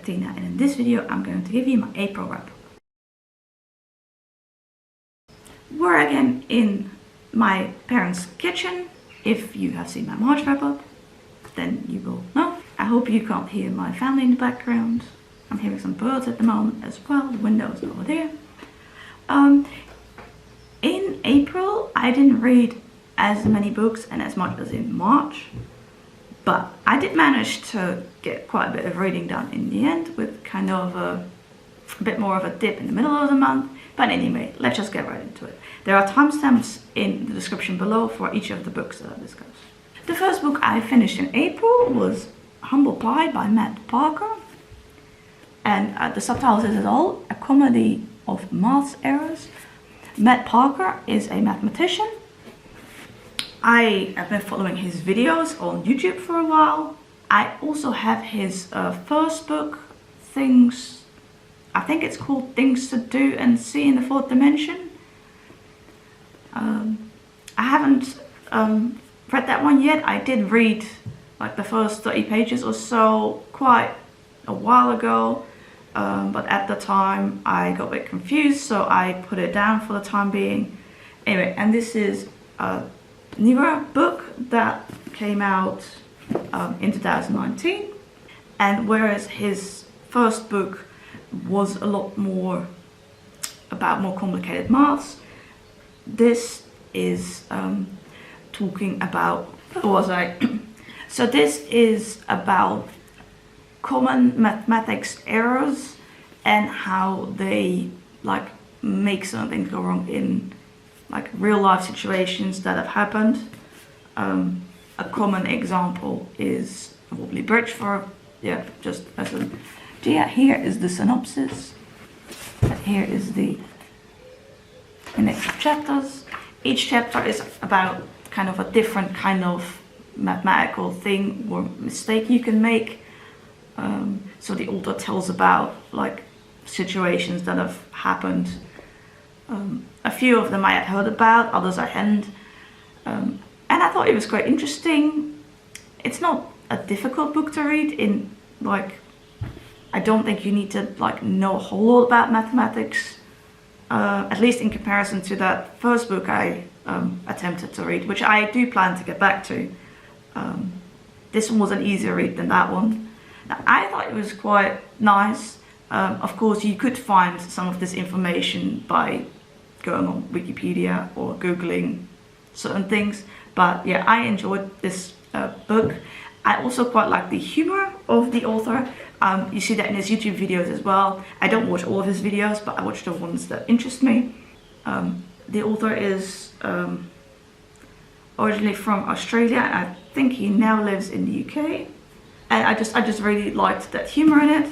Tina, and in this video I'm going to give you my April wrap. We're again in my parents' kitchen. If you have seen my March wrap up, then you will know. I hope you can't hear my family in the background. I'm hearing some birds at the moment as well. The window is over there. In April I didn't read as many books and as much as in March, but I did manage to get quite a bit of reading done in the end, with kind of a bit more of a dip in the middle of the month. But anyway, let's just get right into it. There are timestamps in the description below for each of the books that I discussed. The first book I finished in April was Humble Pie by Matt Parker. And the subtitle says it all, a comedy of maths errors. Matt Parker is a mathematician. I have been following his videos on YouTube for a while. I also have his first book, I think it's called Things to Do and See in the Fourth Dimension. I haven't read that one yet. I did read like the first 30 pages or so quite a while ago, but at the time I got a bit confused, so I put it down for the time being. Anyway, and this is a newer book that came out in 2019, and whereas his first book was a lot more about more complicated maths, this is talking about, so this is about common mathematics errors and how they like make some things go wrong in like real life situations that have happened. A common example is a wobbly bridge just as a, here is the synopsis. Here is the next chapters. Each chapter is about kind of a different kind of mathematical thing or mistake you can make. So the author tells about like situations that have happened. A few of them I had heard about, others I hadn't. And I thought it was quite interesting. It's not a difficult book to read. In like, I don't think you need to like know a whole lot about mathematics, at least in comparison to that first book I attempted to read, which I do plan to get back to. This one was an easier read than that one. Now, I thought it was quite nice. Of course, you could find some of this information by going on Wikipedia or Googling certain things, but yeah, I enjoyed this book. I also quite like the humor of the author. You see that in his YouTube videos as well. I don't watch all of his videos, but I watch the ones that interest me. The author is originally from Australia, and I think he now lives in the UK. And I just really liked that humor in it.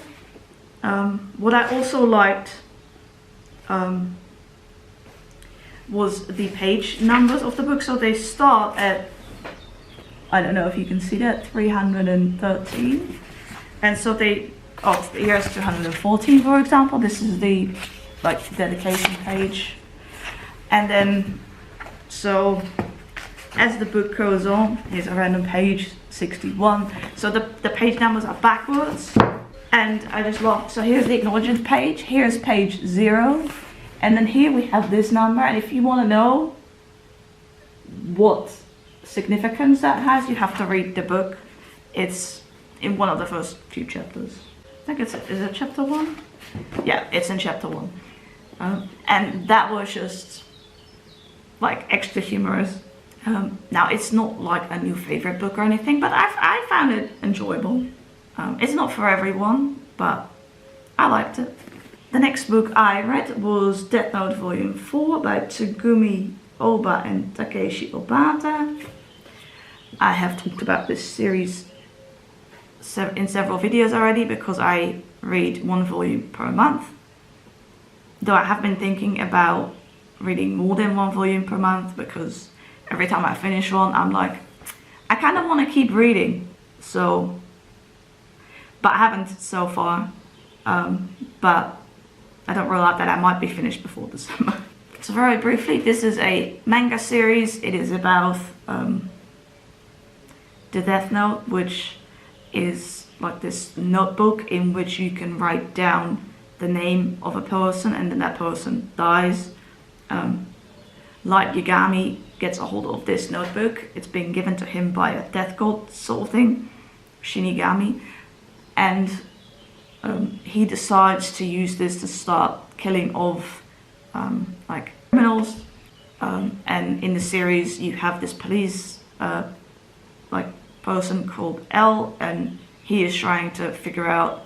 What I also liked was the page numbers of the book. So they start at, I don't know if you can see that, 313. And so here's 214, for example. This is the like dedication page. And then, so as the book goes on, here's a random page, 61. So the page numbers are backwards. And I just love, so here's the acknowledgement page, here's page 0. And then here we have this number. And if you want to know what significance that has, you have to read the book. It's in one of the first few chapters. I think is it chapter 1? Yeah, it's in chapter 1. And that was just like extra humorous. Now it's not like a new favorite book or anything, but I found it enjoyable. It's not for everyone, but I liked it. The next book I read was Deathnote Volume 4 by Tsugumi, Ohba and Takeshi Obata. I have talked about this series in several videos already because I read one volume per month. Though I have been thinking about reading more than one volume per month, because every time I finish one I'm like, I kind of want to keep reading. So, but I haven't so far. But I don't rule out that I might be finished before the summer. So very briefly, this is a manga series. It is about the Deathnote, which is like this notebook in which you can write down the name of a person, and then that person dies. Light Yagami gets a hold of this notebook. It's been given to him by a death god sort of thing, Shinigami, and he decides to use this to start killing off like criminals. And in the series you have this police like person called L, and he is trying to figure out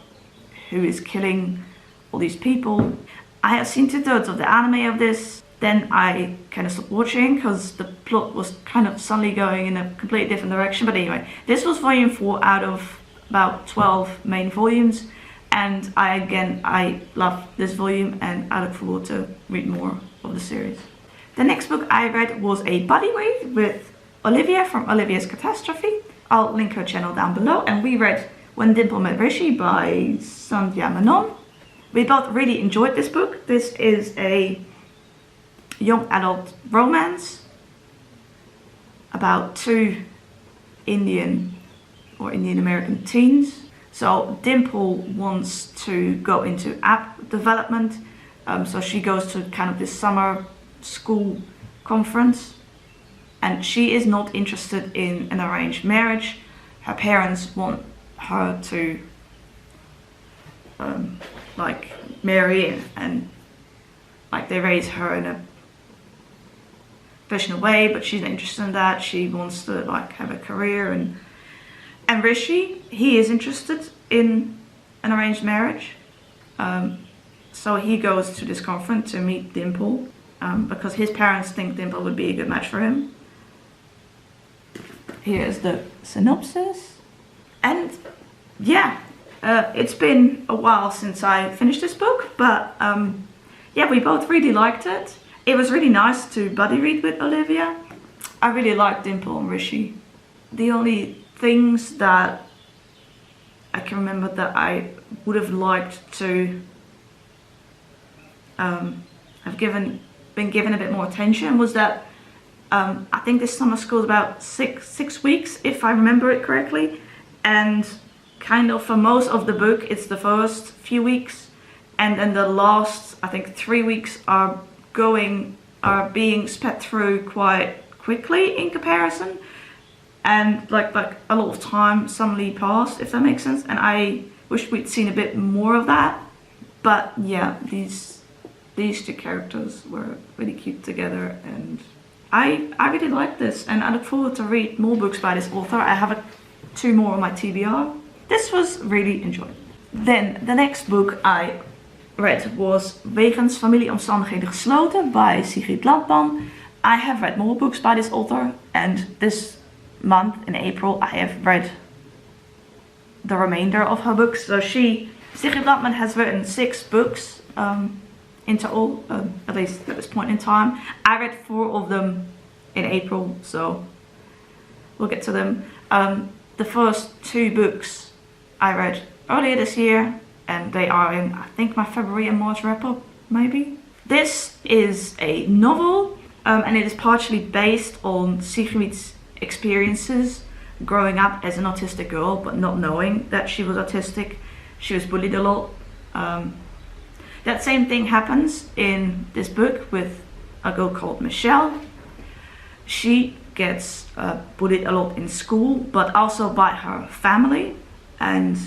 who is killing all these people. I have seen 2/3 of the anime of this, then I kind of stopped watching because the plot was kind of suddenly going in a completely different direction. But anyway, this was volume 4 out of about 12 main volumes, and I love this volume, and I look forward to read more of the series. The next book I read was a buddy read with Olivia from Olivia's Catastrophe. I'll link her channel down below, and we read When Dimple Met Rishi by Sandhya Menon. We both really enjoyed this book. This is a young adult romance about 2 Indian or Indian American teens. So Dimple wants to go into app development, so she goes to kind of this summer school conference, and she is not interested in an arranged marriage. Her parents want her to like marry, and like they raise her in a professional way, but she's not interested in that. She wants to like have a career, and Rishi, he is interested in an arranged marriage. So he goes to this conference to meet Dimple, because his parents think Dimple would be a good match for him. Here's the synopsis. And yeah, it's been a while since I finished this book, but yeah, we both really liked it. It was really nice to buddy read with Olivia. I really liked Dimple and Rishi. The only things that I can remember that I would have liked to have been given a bit more attention was that I think this summer school is about six weeks, if I remember it correctly, and kind of for most of the book it's the first few weeks, and then the last I think 3 weeks are being sped through quite quickly in comparison, and like a lot of time suddenly passed, if that makes sense, and I wish we'd seen a bit more of that. But yeah, these 2 characters were really cute together, and I really like this, and I look forward to read more books by this author. I have 2 more on my TBR. This was really enjoyable. Then the next book I read was Wegens, familieomstandigheden gesloten by Sigrid Landman. I have read more books by this author, and this month in April I have read the remainder of her books. So Sigrid Landman has written 6 books in total, at least at this point in time. I read 4 of them in April, so we'll get to them. The first 2 books I read earlier this year, and they are in, I think, my February and March wrap-up, maybe. This is a novel, and it is partially based on Sigrid's experiences growing up as an autistic girl, but not knowing that she was autistic. She was bullied a lot. That same thing happens in this book with a girl called Michelle. She gets bullied a lot in school, but also by her family, and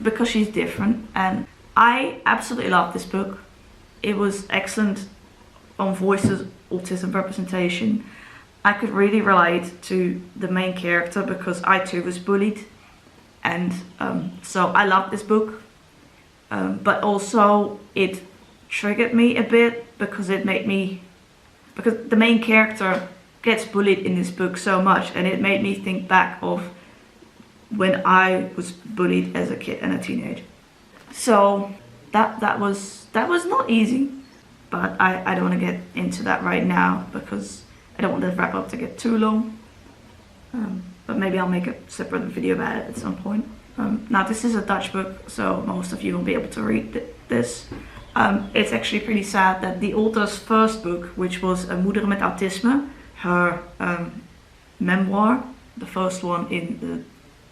because she's different. And I absolutely love this book. It was excellent on voices, autism representation. I could really relate to the main character because I too was bullied, and so I love this book, but also it triggered me a bit because because the main character gets bullied in this book so much, and it made me think back of when I was bullied as a kid and a teenager. So that was not easy, but I don't want to get into that right now because I don't want the wrap up to get too long. But maybe I'll make a separate video about it at some point. Now this is a Dutch book, so most of you won't be able to read this. It's actually pretty sad that the author's first book, which was Moederen met autisme, her memoir, the first one in the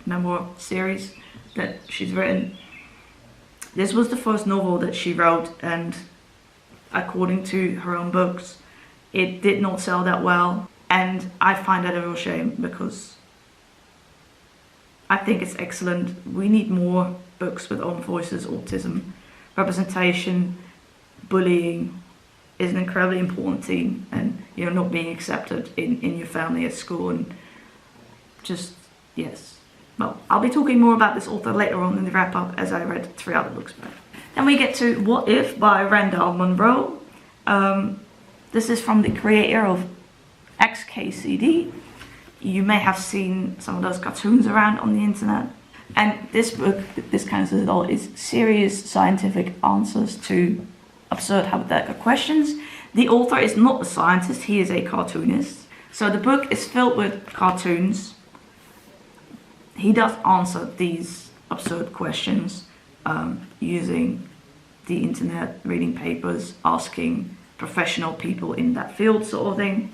memoir series that she's written. This was the first novel that she wrote, and according to her own books, it did not sell that well. And I find that a real shame, because I think it's excellent. We need more books with own voices. Autism, representation, bullying is an incredibly important theme, and not being accepted in your family, at school, and just, yes. Well, I'll be talking more about this author later on in the wrap up, as I read 3 other books by her. Then we get to What If by Randall Monroe. This is from the creator of XKCD. You may have seen some of those cartoons around on the internet. And this book, this kind of says it all, is serious scientific answers to absurd hypothetical questions. The author is not a scientist, he is a cartoonist. So the book is filled with cartoons. He does answer these absurd questions using the internet, reading papers, asking professional people in that field, sort of thing.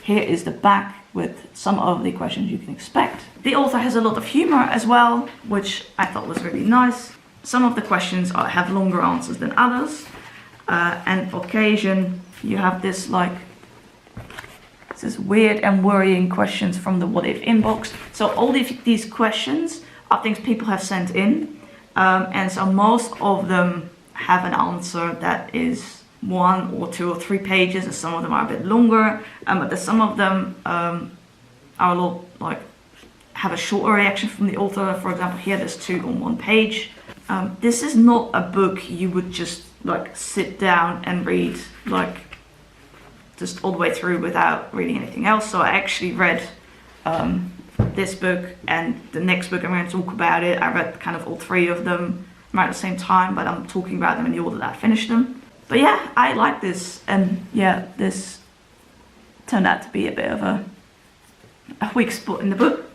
Here is the back with some of the questions you can expect. The author has a lot of humor as well, which I thought was really nice. Some of the questions have longer answers than others. And on occasion, you have this weird and worrying questions from the What If inbox. So all these questions are things people have sent in. And so most of them have an answer that is 1 or 2 or 3 pages, and some of them are a bit longer. But some of them are a lot have a shorter reaction from the author. For example, here there's 2 on 1 page. This is not a book you would just sit down and read just all the way through without reading anything else. So I actually read this book and the next book I'm going to talk about it. I read kind of all 3 of them right at the same time, but I'm talking about them in the order that I finished them. But yeah, I like this, and yeah, this turned out to be a bit of a weak spot in the book.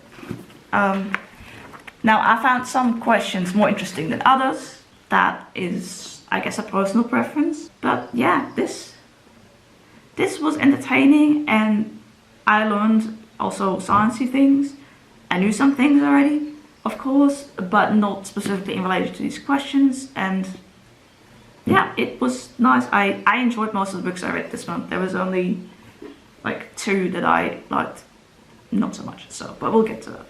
Now, I found some questions more interesting than others. That is, I guess, a personal preference. But yeah, this was entertaining, and I learned also sciencey things. I knew some things already, of course, but not specifically in relation to these questions. And yeah, it was nice. I enjoyed most of the books I read this month. There was only 2 that I liked not so much, but we'll get to that.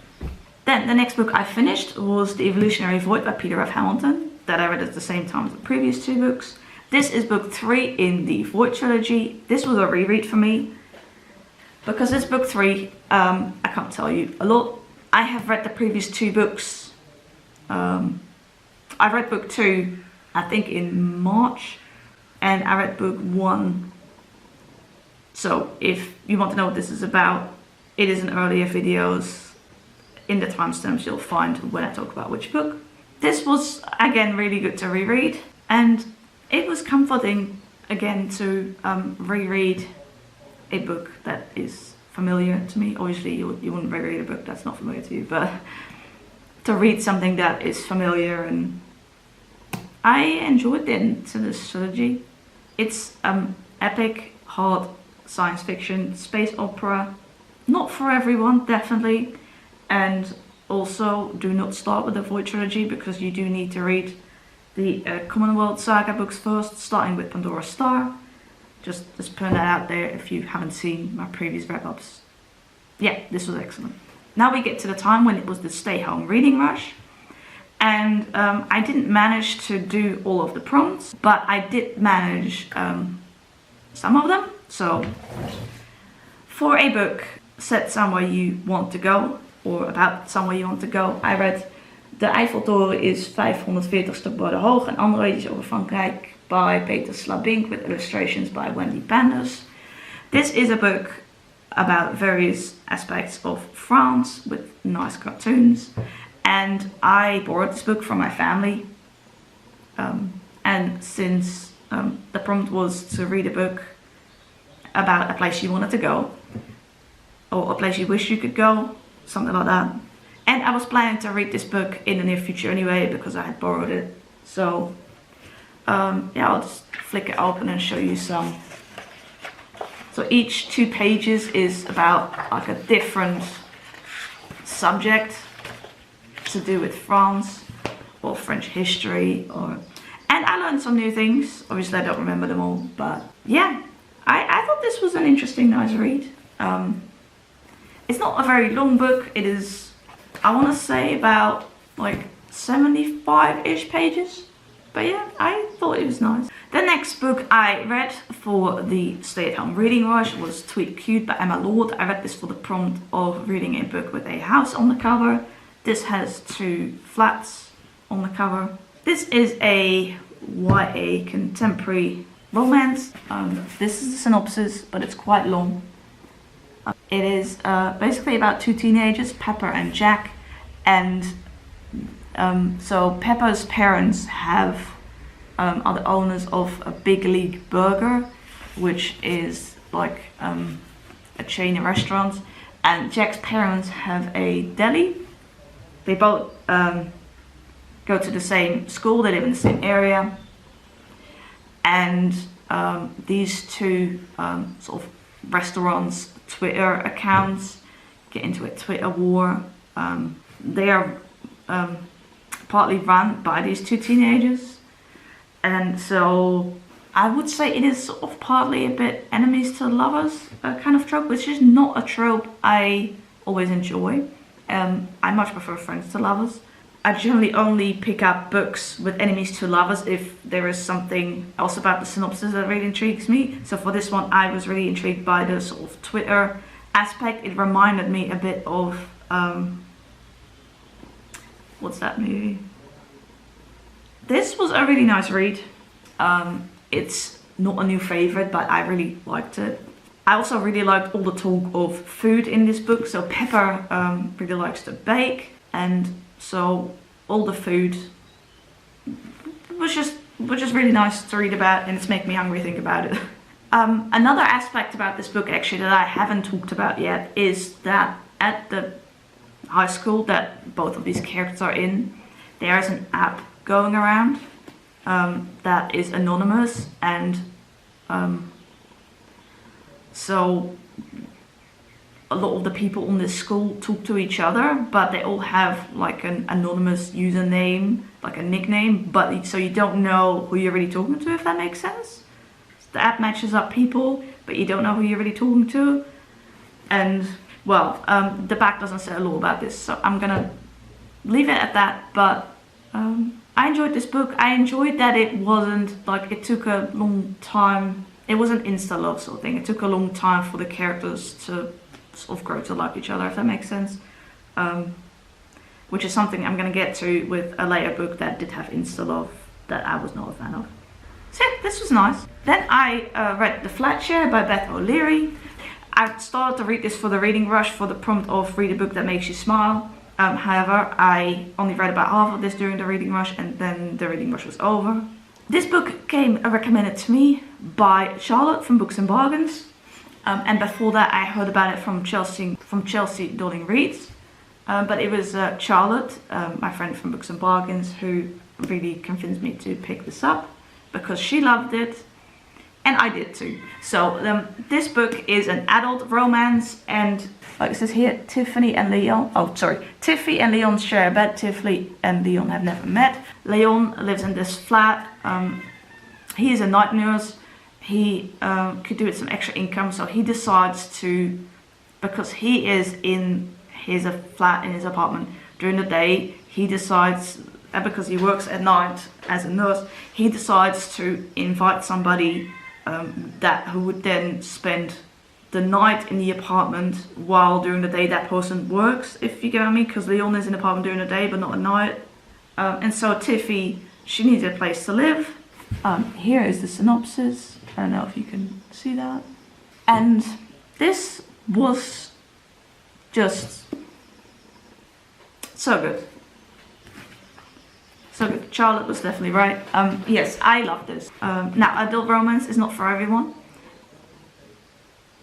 Then the next book I finished was The Evolutionary Void by Peter F. Hamilton, that I read at the same time as the previous 2 books. This is book 3 in the Void trilogy. This was a reread for me, because this book 3, I can't tell you a lot. I have read the previous 2 books. I read book 2, I think in March, and I read book 1. So if you want to know what this is about, it is in earlier videos. In the timestamps you'll find when I talk about which book. This was again really good to reread, and it was comforting again to reread a book that is familiar to me. Obviously you wouldn't reread a book that's not familiar to you, but to read something that is familiar, and I enjoyed this trilogy. It's epic, hard science fiction, space opera. Not for everyone, definitely. And also, do not start with the Void trilogy, because you do need to read the Commonwealth saga books first, starting with Pandora's Star. Just putting that out there if you haven't seen my previous wrap-ups. Yeah, this was excellent. Now we get to the time when it was the stay-home reading rush. And I didn't manage to do all of the prompts, but I did manage some of them. So, for a book set somewhere you want to go, or about somewhere you want to go, I read De Eiffeltoren is 540 stokbroden hoog, and andere weetjes over Frankrijk by Slabbynck with illustrations by Wendy Panders. This is a book about various aspects of France with nice cartoons, and I borrowed this book from my family. And since the prompt was to read a book about a place you wanted to go, or a place you wish you could go, something like that. And I was planning to read this book in the near future anyway, because I had borrowed it. So yeah, I'll just flick it open and show you some. So each 2 pages is about a different subject. to do with France or French history, and I learned some new things. Obviously I don't remember them all, but yeah, I thought this was an interesting, nice read. It's not a very long book. It is, I want to say, about like 75-ish pages. But yeah, I thought it was nice. The next book I read for the stay-at-home reading rush was Tweet Cute by Emma Lord. I read this for the prompt of reading a book with a house on the cover. This has 2 flats on the cover. This is a YA contemporary romance. This is the synopsis, but it's quite long. It is basically about 2 teenagers, Pepper and Jack, and so Pepper's parents are the owners of a Big League Burger, which is like a chain of restaurants, and Jack's parents have a deli. They both go to the same school, they live in the same area, and these 2 sort of restaurants' Twitter accounts get into a Twitter war. They are partly run by these 2 teenagers, and so I would say it is sort of partly a bit enemies to lovers kind of trope, which is not a trope I always enjoy. I much prefer friends to lovers. I generally only pick up books with enemies to lovers if there is something else about the synopsis that really intrigues me. So for this one, I was really intrigued by the sort of Twitter aspect. It reminded me a bit of what's that movie? This was a really nice read. It's not a new favorite, but I really liked it. I also really liked all the talk of food in this book. So Pepper really likes to bake, and so all the food was just really nice to read about, and it's making me hungry think about it. Another aspect about this book actually that I haven't talked about yet is that at the high school that both of these characters are in, there is an app going around that is anonymous, and so a lot of the people in this school talk to each other, but they all have like an anonymous username, like a nickname, but so you don't know who you're really talking to, if that makes sense. The app matches up people, but you don't know who you're really talking to. And well, the back doesn't say a lot about this, so I'm gonna leave it at that. But I enjoyed this book. I enjoyed that it wasn't like, it took a long time. It wasn't insta love sort of thing. It took a long time for the characters to sort of grow to like each other, if that makes sense. Which is something I'm gonna get to with a later book that did have insta love that I was not a fan of. So yeah, this was nice. Then I read The Flatshare by Beth O'Leary. I started to read this for the reading rush for the prompt of read a book that makes you smile. However, I only read about half of this during the reading rush, and then the reading rush was over. This book came recommended to me by Charlotte from Books and Bargains. And before that I heard about it from Chelsea Darling Reads. But it was Charlotte, my friend from Books and Bargains, who really convinced me to pick this up because she loved it and I did too. So this book is an adult romance, and like it says here, Tiffany and Leon share a bed. Tiffany and Leon have never met. Leon lives in this flat. He is a night nurse. He could do with some extra income, so he decides to, because he is in his flat in his apartment during the day, he decides, because he works at night as a nurse, he decides to invite somebody who would then spend the night in the apartment while during the day that person works, if you get what I mean, because Leon is in the apartment during the day but not at night. And so Tiffy, she needs a place to live. Here is the synopsis. I don't know if you can see that. And this was just so good. So good. Charlotte was definitely right. Yes, I love this. Now, adult romance is not for everyone.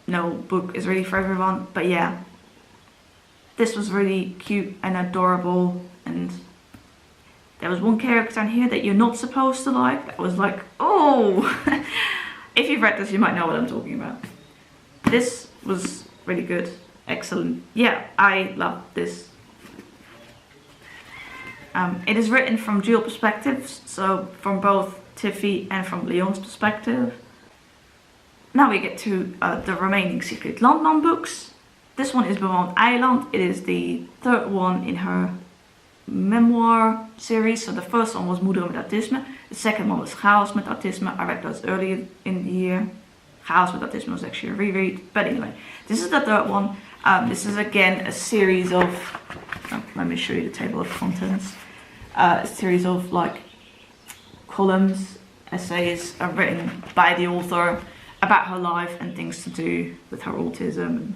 No book is really for everyone, but yeah. This was really cute and adorable, and there was one character in here that you're not supposed to like. That was like, oh! If you've read this, you might know what I'm talking about. This was really good. Excellent. Yeah, I love this. It is written from dual perspectives, so from both Tiffy and from Leon's perspective. Now we get to the remaining Sigrid Landman books. This one is Bewoond Eiland. It is the third one in her memoir series. So the first one was Moederen met autisme. The second one was Chaos met autisme. I read those earlier in the year. Chaos with autisme was actually a reread. But anyway, this is the third one. This is again a series of, let me show you the table of contents. A series of like columns, essays written by the author about her life and things to do with her autism.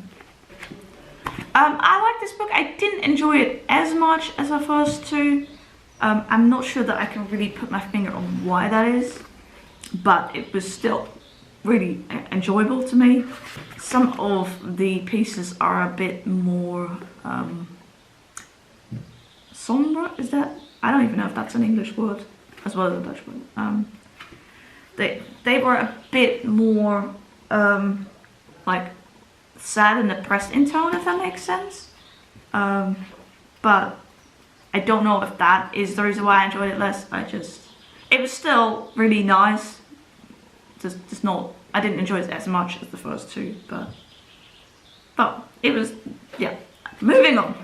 I like this book. I didn't enjoy it as much as the first two. I'm not sure that I can really put my finger on why that is, but it was still really enjoyable to me. Some of the pieces are a bit more somber, is that? I don't even know if that's an English word as well as a Dutch word. They were a bit more like sad and depressed in tone, if that makes sense. But I don't know if that is the reason why I enjoyed it less. It was still really nice. Just not, I didn't enjoy it as much as the first two, but it was, yeah. Moving on.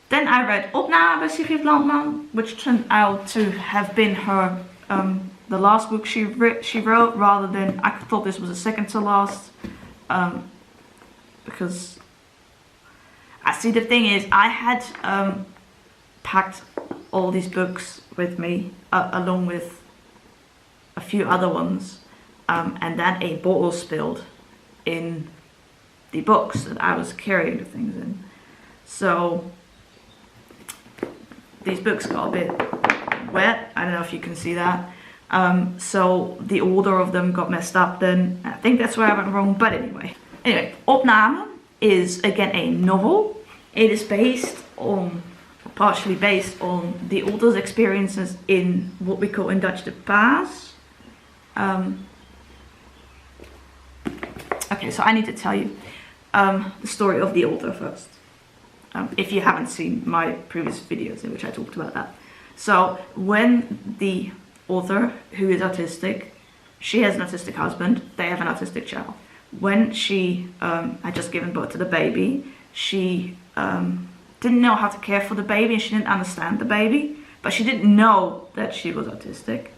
Then I read Opname by Sigrid Landman, which turned out to have been her the last book she wrote, rather than, I thought this was the second to last, because the thing is, I had packed all these books with me along with a few other ones, and then a bottle spilled in the box that I was carrying the things in. So these books got a bit wet. I don't know if you can see that. So the order of them got messed up then. I think that's where I went wrong, but anyway. Opname is again a novel. It is partially based on the author's experiences in what we call in Dutch the paas. Okay, so I need to tell you the story of the author first. If you haven't seen my previous videos in which I talked about that. So when the author, who is autistic, she has an autistic husband, they have an autistic child. When she had just given birth to the baby, she didn't know how to care for the baby and she didn't understand the baby, but she didn't know that she was autistic.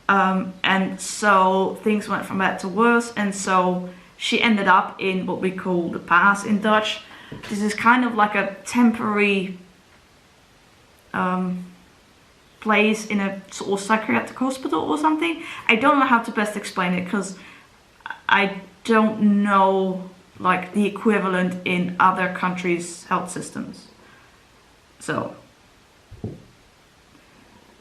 And so things went from bad to worse, and so she ended up in what we call the paas in Dutch. This is kind of like a temporary place in a sort of psychiatric hospital or something. I don't know how to best explain it because I don't know like the equivalent in other countries' health systems. So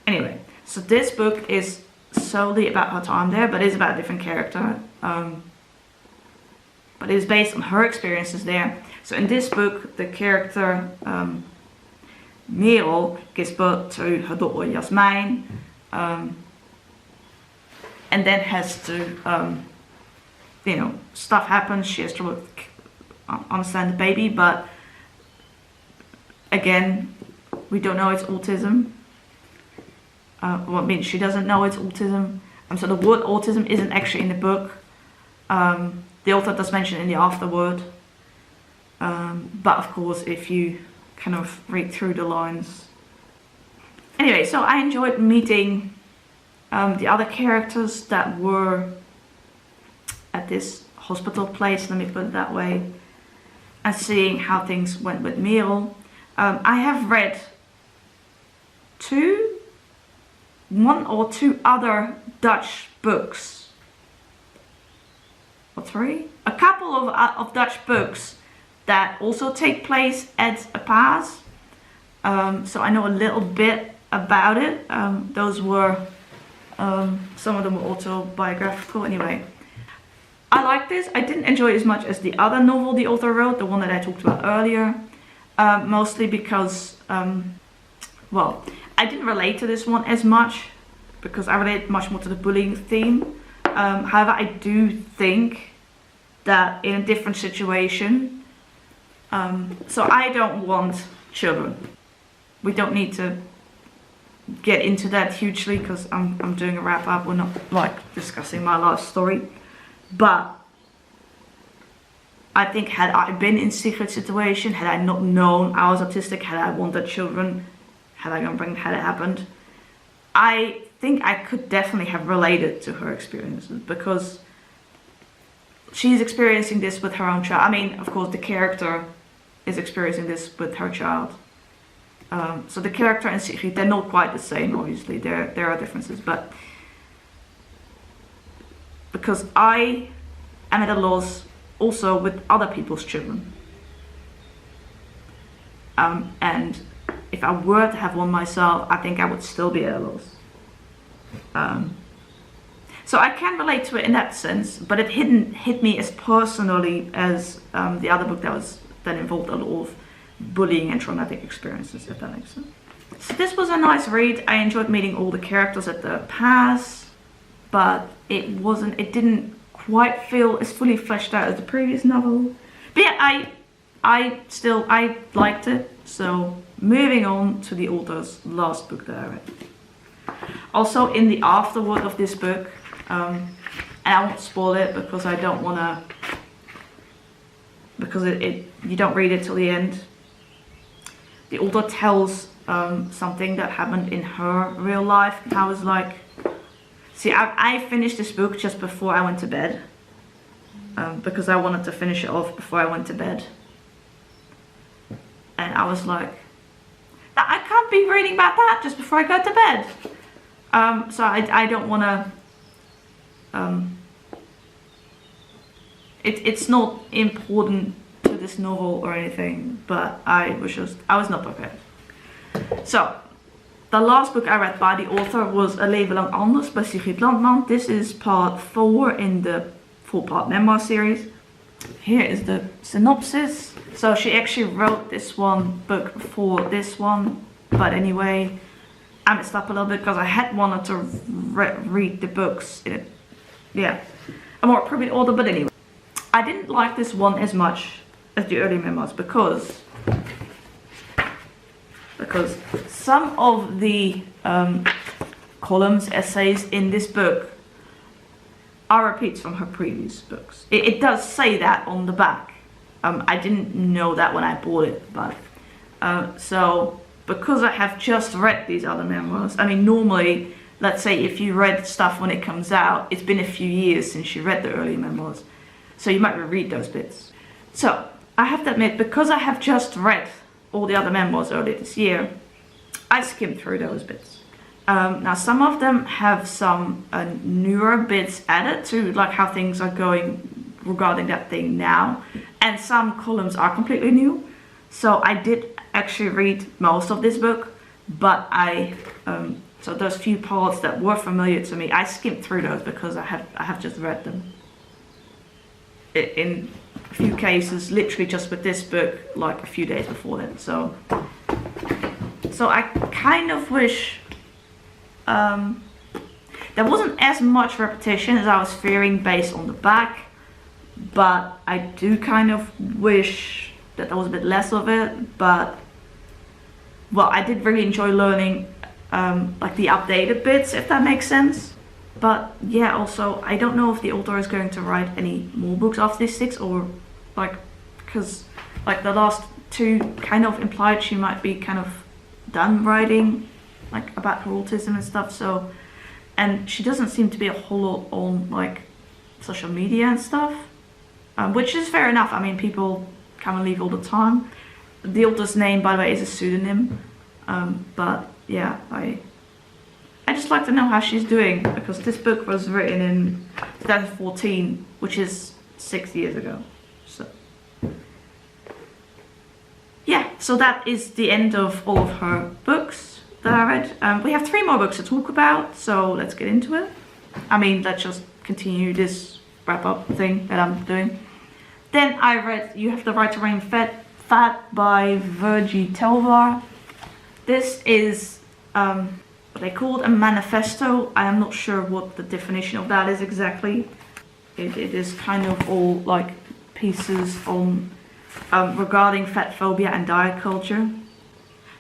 anyway, so this book is solely about her time there, but it's about a different character. But it's based on her experiences there. So in this book, the character Merel gives birth to her daughter Jasmijn, and then has to, stuff happens. She has to understand the baby, but again, we don't know it's autism. Well, I mean, she doesn't know it's autism. So the word autism isn't actually in the book. The author does mention in the afterword. But of course, if you kind of read through the lines. Anyway, so I enjoyed meeting the other characters that were at this hospital place, let me put it that way, and seeing how things went with Merel. I have read one or two other Dutch books, or three? A couple of Dutch books that also take place at a paas. So I know a little bit about it. Those were, some of them were autobiographical anyway. I like this. I didn't enjoy it as much as the other novel the author wrote, the one that I talked about earlier. Mostly because, well, I didn't relate to this one as much because I relate much more to the bullying theme. However, I do think that in a different situation, so I don't want children. we don't need to get into that hugely because I'm doing a wrap up. We're not like discussing my last story, but I think had I been in Sigrid's situation, had I not known I was autistic, had I wanted children, had it happened, I think I could definitely have related to her experiences because she's experiencing this with her own child. I mean, of course, the character is experiencing this with her child. So the character and Sigrid, they're not quite the same, obviously. There are differences, but because I am at a loss also with other people's children. And if I were to have one myself, I think I would still be at a loss. So I can relate to it in that sense, but it didn't hit me as personally as the other book that involved a lot of bullying and traumatic experiences, if that makes sense. So this was a nice read. I enjoyed meeting all the characters at the pass, but it didn't quite feel as fully fleshed out as the previous novel. But yeah, I liked it. So moving on to the author's last book that I read. Also in the afterword of this book, and I won't spoil it because I don't want to, because you don't read it till the end. The author tells something that happened in her real life. I was like, see, I finished this book just before I went to bed, because I wanted to finish it off before I went to bed. And I was like, I can't be reading about that just before I go to bed. So I don't want to, it's not important to this novel or anything, but I was not prepared. So, the last book I read by the author was A Leven Lang Anders by Sigrid Landman. This is part 4 in the 4-part memoir series. Here is the synopsis. So she actually wrote this book before this one, but anyway, I messed up a little bit because I had wanted to read the books in it. Yeah, a more appropriate order, but anyway. I didn't like this one as much as the early memoirs because some of the columns, essays in this book are repeats from her previous books. It does say that on the back. I didn't know that when I bought it, but so because I have just read these other memoirs, I mean, normally, let's say if you read stuff when it comes out, it's been a few years since you read the early memoirs, so you might reread those bits. So I have to admit, because I have just read all the other memoirs earlier this year, I skimmed through those bits. Now some of them have some newer bits added to, like how things are going regarding that thing now, and some columns are completely new. So I did actually read most of this book, but so those few parts that were familiar to me, I skimmed through those because I have just read them. In a few cases, literally just with this book, like a few days before that. So I kind of wish there wasn't as much repetition as I was fearing based on the back, but I do kind of wish that there was a bit less of it. But well, I did really enjoy learning like the updated bits, if that makes sense. But yeah, also I don't know if the author is going to write any more books after this 6, or like, because like the last 2 kind of implied she might be kind of done writing like about her autism and stuff. So, and she doesn't seem to be a whole lot on like social media and stuff, which is fair enough. I mean, people come and leave all the time. The author's name, by the way, is a pseudonym, but yeah, I just like to know how she's doing, because this book was written in 2014, which is 6 years ago. So yeah, so that is the end of all of her books that I read. We have 3 more books to talk about, so let's get into it. I mean, let's just continue this wrap-up thing that I'm doing. Then I read You Have the Right to Remain Fat by Virgie Telvar. This is what they called a manifesto. I am not sure what the definition of that is exactly. It is kind of all like pieces on regarding fat phobia and diet culture.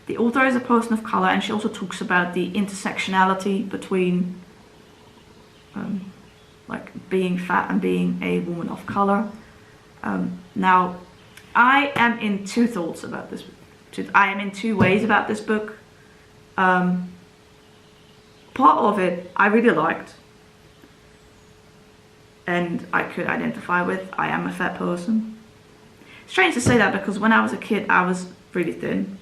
the author is a person of color, and she also talks about the intersectionality between like being fat and being a woman of color. Now, I am in two thoughts about this. I am in two ways about this book. Part of it I really liked, and I could identify with. I am a fat person. Strange to say that because when I was a kid I was really thin,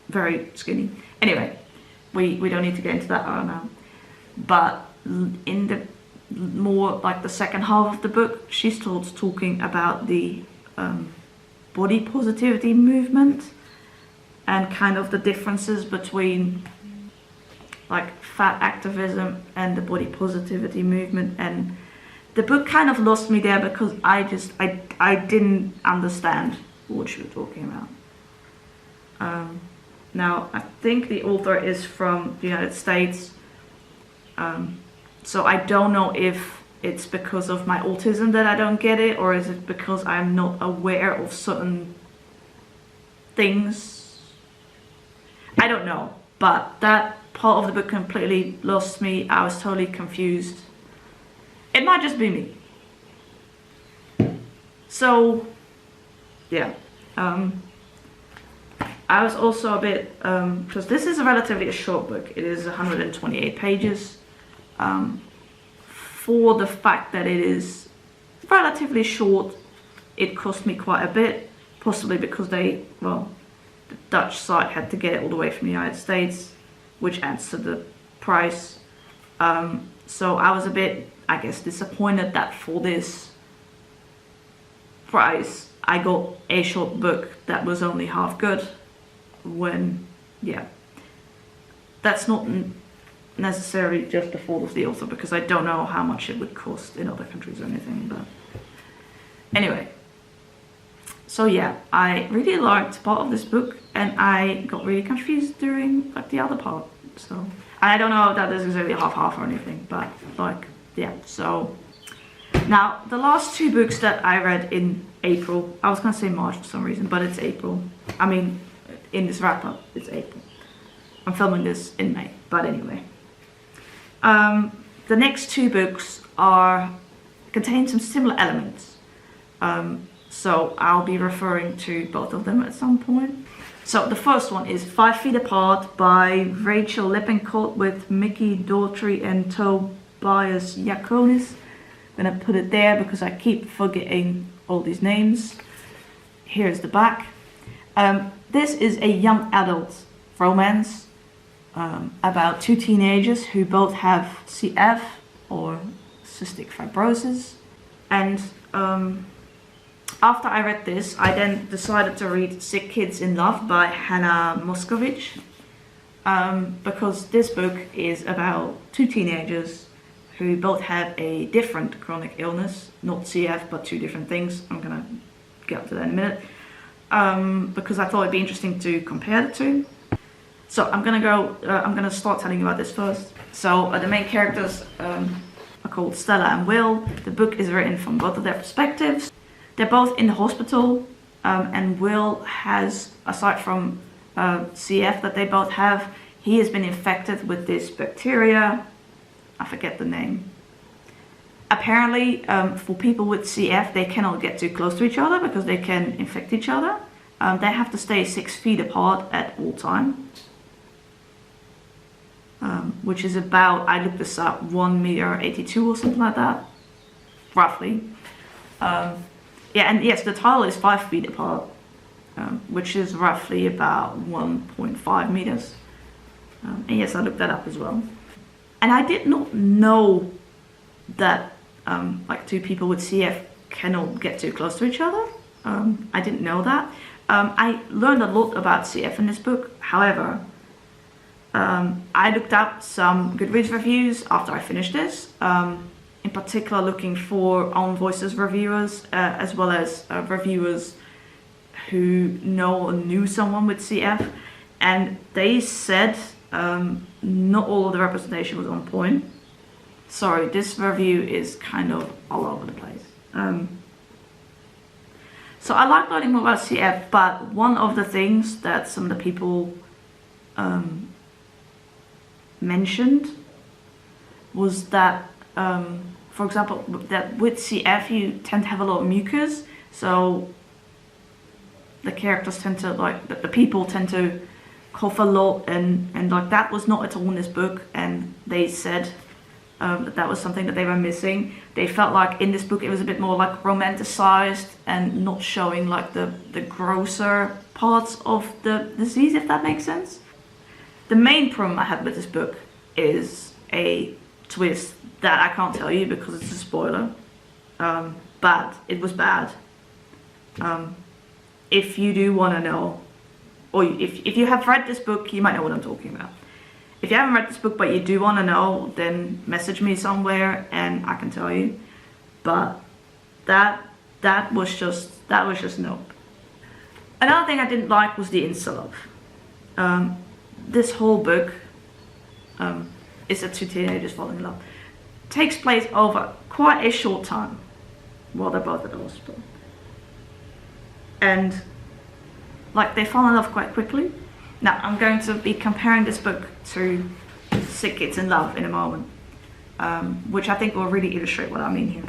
very skinny. Anyway, we don't need to get into that right now. But in the more like the second half of the book, she starts talking about the body positivity movement and kind of the differences between like fat activism and the body positivity movement. And the book kind of lost me there because I didn't understand what she was talking about. Now, I think the author is from the United States, so I don't know if it's because of my autism that I don't get it, or is it because I'm not aware of certain things. I don't know, but that part of the book completely lost me. I was totally confused. It might just be me. So, yeah. I was also a bit, because this is a relatively short book. It is 128 pages. For the fact that it is relatively short, it cost me quite a bit, possibly because the Dutch site had to get it all the way from the United States, which adds to the price. So I was a bit, I guess, disappointed that for this price I got a short book that was only half good, when, yeah, that's not necessarily just the fault of the author, because I don't know how much it would cost in other countries or anything. But anyway, so yeah, I really liked part of this book, and I got really confused during like the other part. So I don't know if that is exactly half or anything, but like, yeah. So now the last two books that I read in April, I was gonna say March for some reason, but it's April. I mean, in this wrap up, it's April. I'm filming this in May, but anyway. The next two books contain some similar elements. So I'll be referring to both of them at some point. So the first one is 5 Feet Apart by Rachel Lippincott with Mickey Daughtry and Tobias Yakonis. I'm gonna put it there because I keep forgetting all these names. Here's the back. This is a young adult romance about two teenagers who both have CF, or cystic fibrosis. And after I read this, I then decided to read Sick Kids in Love by Hannah Moscovich, because this book is about two teenagers who both have a different chronic illness, not CF, but two different things. I'm gonna get up to that in a minute, because I thought it'd be interesting to compare the two. So I'm gonna start telling you about this first. So the main characters are called Stella and Will. The book is written from both of their perspectives. They're both in the hospital, and Will has, aside from CF that they both have, he has been infected with this bacteria. I forget the name. Apparently, for people with CF, they cannot get too close to each other because they can infect each other. They have to stay 6 feet apart at all times. Which is about, I looked this up, 1.82 m or something like that, roughly. Yeah, and yes, the title is 5 feet apart, which is roughly about 1.5 meters. And yes, I looked that up as well. And I did not know that like two people with CF cannot get too close to each other. I didn't know that. I learned a lot about CF in this book. However, I looked up some Goodreads reviews after I finished this, in particular looking for Own Voices reviewers, as well as reviewers who know or knew someone with CF, and they said not all of the representation was on point. Sorry, this review is kind of all over the place. So I like learning more about CF, but one of the things that some of the people mentioned was that, for example, that with CF you tend to have a lot of mucus, so the characters tend to, like, the people tend to cough a lot, and like that was not at all in this book, and they said that was something that they were missing. They felt like in this book it was a bit more like romanticized and not showing like the grosser parts of the disease, if that makes sense. The main problem I had with this book is a twist that I can't tell you because it's a spoiler, but it was bad. If you do want to know, or if you have read this book, you might know what I'm talking about. If you haven't read this book but you do want to know, then message me somewhere and I can tell you. But that was just no. Another thing I didn't like was the insta love. This whole book is that two teenagers falling in love. Takes place over quite a short time while they're both at the hospital. And like they fall in love quite quickly. Now I'm going to be comparing this book to Sick Kids in Love in a moment, which I think will really illustrate what I mean here.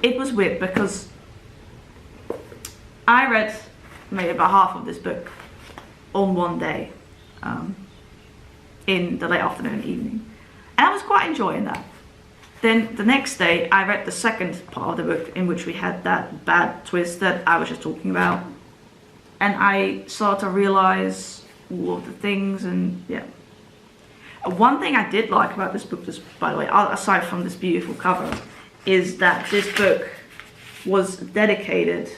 It was weird because I read maybe about half of this book on one day, in the late afternoon and evening, and I was quite enjoying that. Then the next day I read the second part of the book, in which we had that bad twist that I was just talking about, and I started to realize all of the things. And yeah, one thing I did like about this book, just by the way, aside from this beautiful cover, is that this book was dedicated,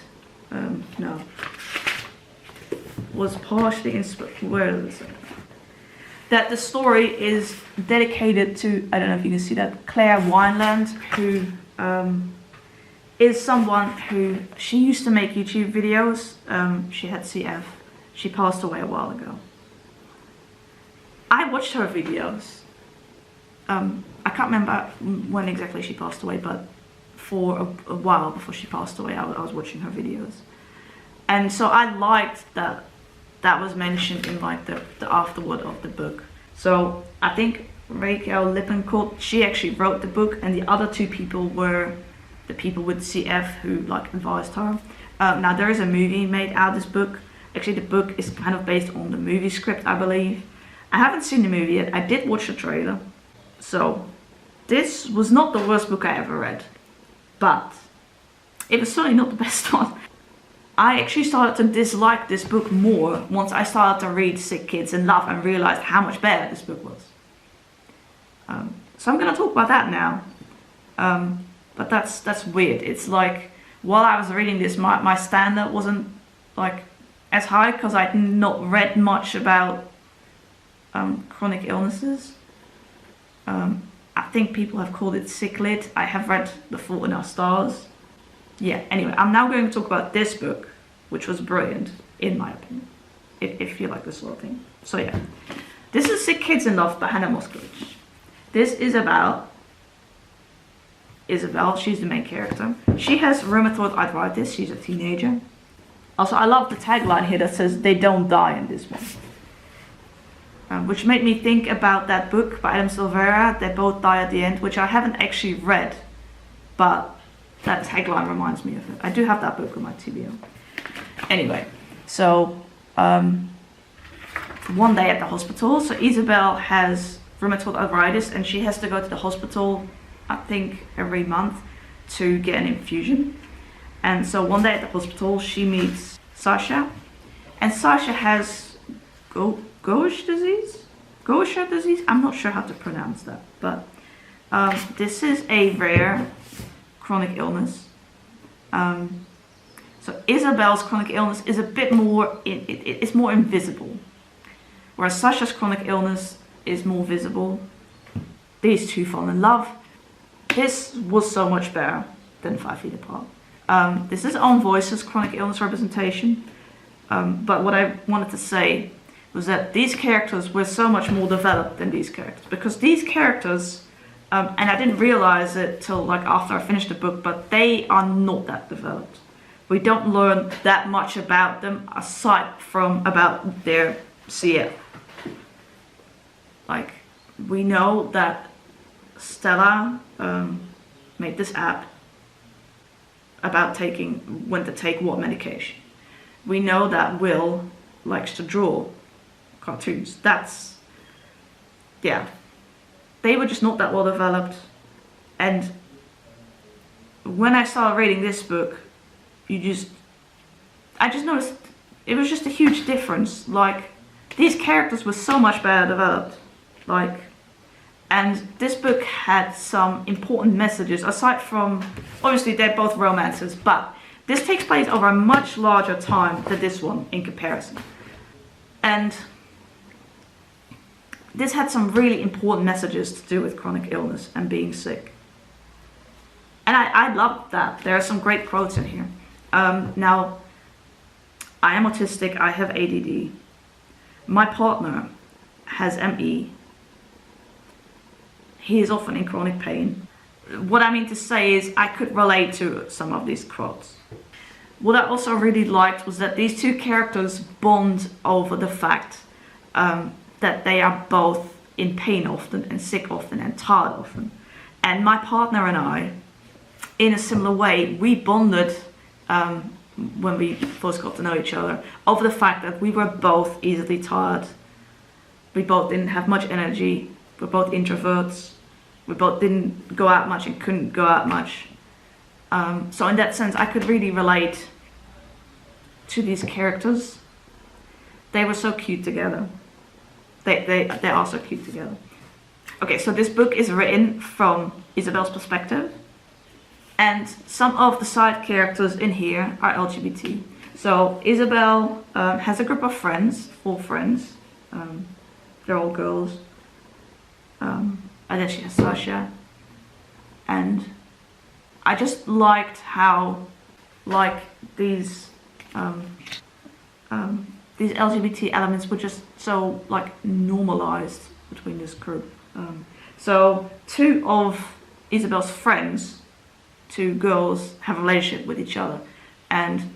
was partially inspired, where is it? That the story is dedicated to, I don't know if you can see that, Claire Wineland, who is someone who, she used to make YouTube videos. She had CF. She passed away a while ago. I watched her videos. I can't remember when exactly she passed away, but for a while before she passed away, I was watching her videos. And so I liked that was mentioned in like the afterword of the book. So I think Rachel Lippencourt, she actually wrote the book, and the other two people were the people with CF who like advised her. Now there is a movie made out of this book. Actually the book is kind of based on the movie script, I believe. I haven't seen the movie yet. I did watch the trailer. So this was not the worst book I ever read, but it was certainly not the best one. I actually started to dislike this book more once I started to read Sick Kids in Love and realized how much better this book was. So I'm going to talk about that now. But that's weird. It's like, while I was reading this, my standard wasn't like as high because I'd not read much about chronic illnesses. I think people have called it sicklit. I have read The Fault in Our Stars. Yeah, anyway, I'm now going to talk about this book, which was brilliant, in my opinion, if you like this sort of thing. So yeah, this is Sick Kids in Love by Hannah Moskowitz. This is about Isabel. She's the main character. She has rheumatoid arthritis. She's a teenager. Also, I love the tagline here that says, "They don't die in this one." Which made me think about that book by Adam Silvera, They Both Die at the End, which I haven't actually read, but that tagline reminds me of it. I do have that book on my TBR. Anyway, so one day at the hospital, so Isabel has rheumatoid arthritis and she has to go to the hospital, I think every month, to get an infusion. And so one day at the hospital she meets Sasha, and Sasha has Gaucher disease? I'm not sure how to pronounce that, but this is a rare chronic illness. So Isabel's chronic illness is a bit more, it's more invisible, whereas Sasha's chronic illness is more visible. These two fall in love. This was so much better than 5 Feet Apart. This is Own Voice's chronic illness representation, but what I wanted to say was that these characters were so much more developed than these characters, because these characters, and I didn't realize it till like after I finished the book, but they are not that developed. we don't learn that much about them aside from about their CF. Like, we know that Stella made this app about when to take what medication. We know that Will likes to draw cartoons. Yeah. They were just not that well developed. And when I started reading this book, I just noticed it was just a huge difference. Like, these characters were so much better developed. Like, and this book had some important messages, aside from, obviously they're both romances, but this takes place over a much larger time than this one in comparison. And this had some really important messages to do with chronic illness and being sick. And I love that. There are some great quotes in here. Now, I am autistic, I have ADD. My partner has ME. He is often in chronic pain. What I mean to say is I could relate to some of these quotes. What I also really liked was that these two characters bond over the fact that they are both in pain often and sick often and tired often. And my partner and I, in a similar way, we bonded when we first got to know each other over the fact that we were both easily tired. We both didn't have much energy. We're both introverts. We both didn't go out much and couldn't go out much. So in that sense, I could really relate to these characters. They were so cute together. They are so cute together. Okay, so this book is written from Isabel's perspective. And some of the side characters in here are LGBT. So Isabel has a group of friends, 4 friends. They're all girls. And then she has Sasha. And I just liked how, like, these LGBT elements were just so, like, normalized between this group. So 2 of Isabel's friends, 2 girls, have a relationship with each other. And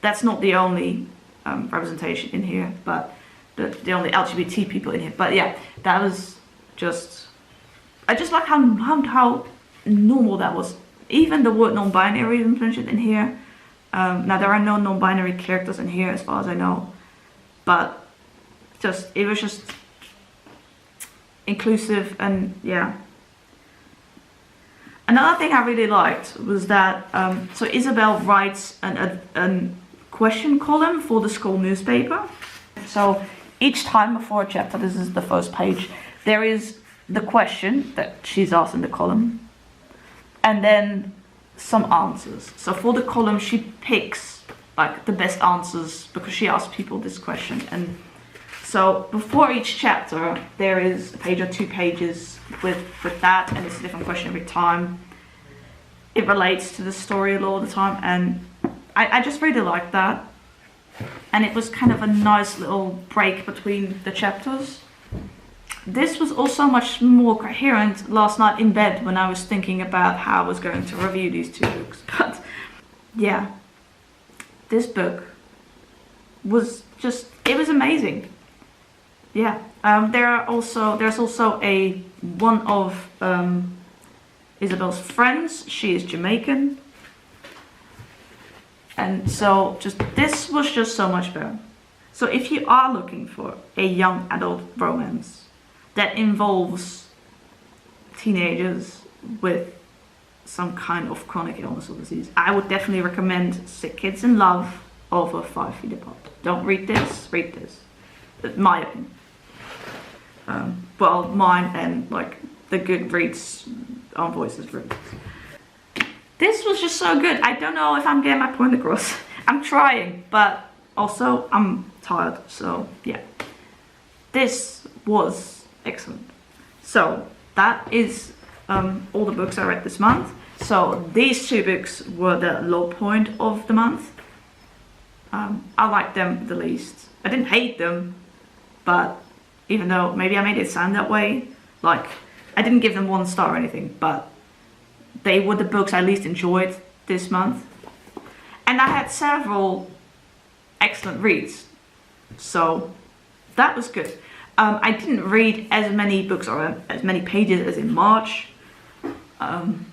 that's not the only representation in here, but the only LGBT people in here. But yeah, that was just... I just like how normal that was. Even the word non-binary is mentioned in here. Now there are no non-binary characters in here as far as I know, but it was just inclusive. And yeah, another thing I really liked was that so Isabel writes a question column for the school newspaper. So each time before a chapter, this is the first page, there is the question that she's asked in the column, and then some answers. So for the column, she picks like the best answers because she asks people this question. And so before each chapter, there is a page or 2 pages with that, and it's a different question every time. It relates to the story a lot of the time, and I just really liked that. And it was kind of a nice little break between the chapters. This was also much more coherent last night in bed when I was thinking about how I was going to review these 2 books. But yeah, this book was just, it was amazing. Yeah, there's also one of Isabel's friends. She is Jamaican. And so this was just so much better. So if you are looking for a young adult romance that involves teenagers with some kind of chronic illness or disease, I would definitely recommend Sick Kids in Love over 5 Feet Apart. Don't read this, read this. My opinion. Well, mine and like the Goodreads on Voices readers. This was just so good. I don't know if I'm getting my point across. I'm trying, but also I'm tired, so yeah. This was excellent. So that is all the books I read this month. So these 2 books were the low point of the month. I liked them the least. I didn't hate them, but even though maybe I made it sound that way, like I didn't give them 1 star or anything, but they were the books I least enjoyed this month. And I had several excellent reads, so that was good. I didn't read as many books or as many pages as in March. And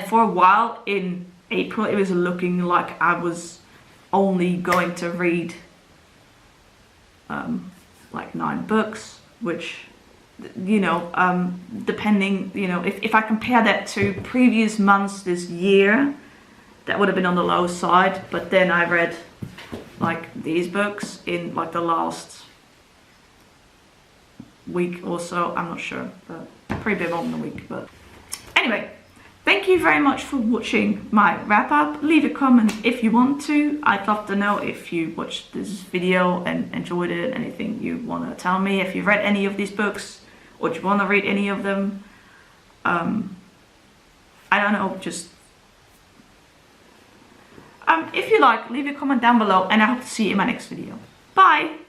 for a while in April, it was looking like I was only going to read like 9 books, which, you know, depending, you know, if I compare that to previous months this year, that would have been on the low side. But then I read like these books in like the last week or so. I'm not sure, but probably a bit more than a week. But anyway, thank you very much for watching my wrap up. Leave a comment if you want to. I'd love to know if you watched this video and enjoyed it, anything you want to tell me, if you've read any of these books or do you want to read any of them. I don't know, just if you like, leave a comment down below, and I hope to see you in my next video. Bye!